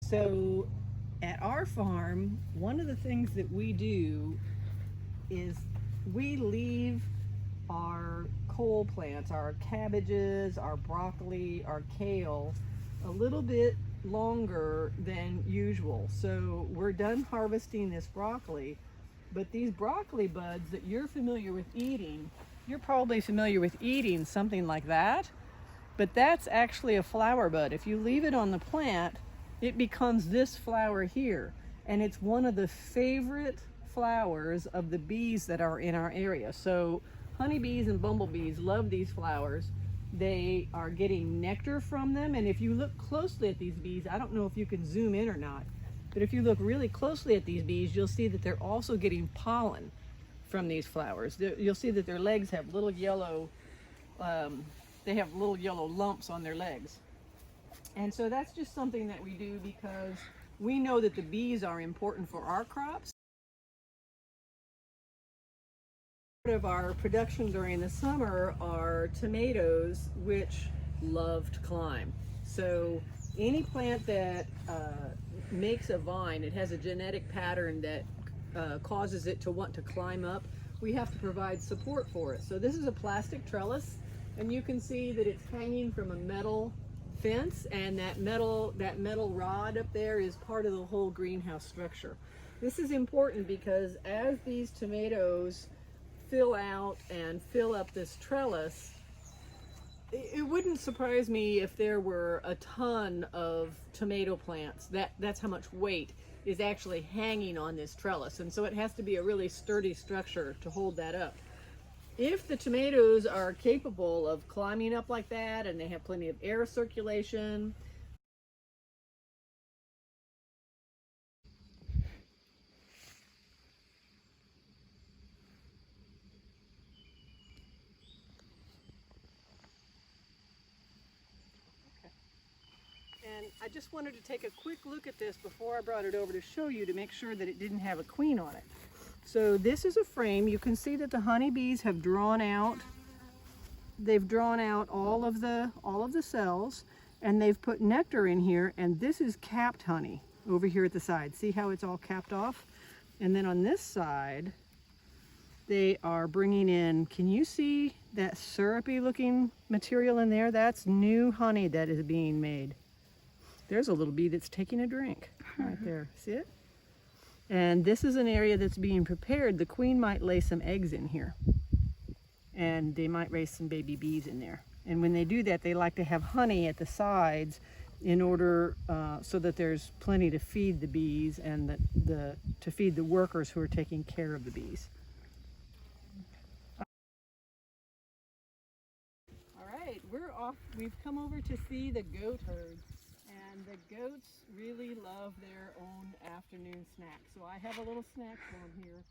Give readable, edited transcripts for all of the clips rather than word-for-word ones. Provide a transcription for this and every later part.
So at our farm, one of the things that we do is we leave our cole plants, our cabbages, our broccoli, our kale, a little bit longer than usual. So we're done harvesting this broccoli, but these broccoli buds that you're familiar with eating, you're probably familiar with eating something like that, but that's actually a flower bud. If you leave it on the plant, it becomes this flower here, and it's one of the favorite flowers of the bees that are in our area. So honeybees and bumblebees love these flowers. They are getting nectar from them, and if you look closely at these bees, I don't know if you can zoom in or not, but if you look really closely at these bees, you'll see that they're also getting pollen from these flowers. You'll see that their legs have little yellow, they have little yellow lumps on their legs. And so that's just something that we do because we know that the bees are important for our crops. Part of our production during the summer are tomatoes, which love to climb. So any plant that makes a vine, it has a genetic pattern that causes it to want to climb up, we have to provide support for it. So this is a plastic trellis, and you can see that it's hanging from a metal fence, and that metal rod up there is part of the whole greenhouse structure. This is important because as these tomatoes fill out and fill up this trellis, it wouldn't surprise me if there were a ton of tomato plants. That's how much weight is actually hanging on this trellis, and so it has to be a really sturdy structure to hold that up. If the tomatoes are capable of climbing up like that and they have plenty of air circulation, and I just wanted to take a quick look at this before I brought it over to show you to make sure that it didn't have a queen on it. So this is a frame. You can see that the honeybees have drawn out, they've drawn out all of the cells, and they've put nectar in here, and this is capped honey over here at the side. See how it's all capped off? And then on this side, they are bringing in, can you see that syrupy looking material in there? That's new honey that is being made. There's a little bee that's taking a drink right there. See it? And this is an area that's being prepared. The queen might lay some eggs in here, and they might raise some baby bees in there. And when they do that, they like to have honey at the sides in order so that there's plenty to feed the bees and to feed the workers who are taking care of the bees. All right, we're off. We've come over to see the goat herd. And the goats really love their own afternoon snack. So I have a little snack for them here.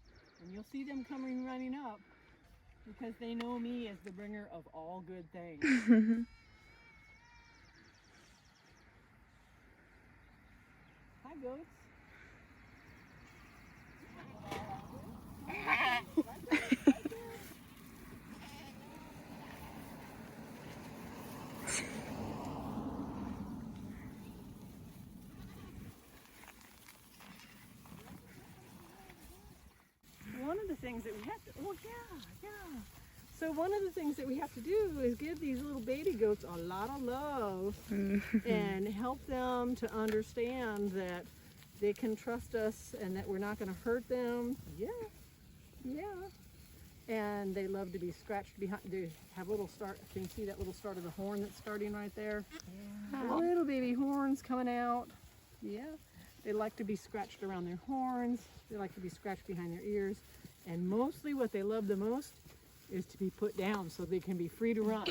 And you'll see them coming running up because they know me as the bringer of all good things. Hi, goats. One of the things that we have to, So one of the things that we have to do is give these little baby goats a lot of love and help them to understand that they can trust us and that we're not going to hurt them. Yeah. And they love to be scratched behind. They have little start. Can you see that little start of the horn that's starting right there? Yeah. Little baby horns coming out. Yeah. They like to be scratched around their horns. They like to be scratched behind their ears. And mostly what they love the most is to be put down so they can be free to run.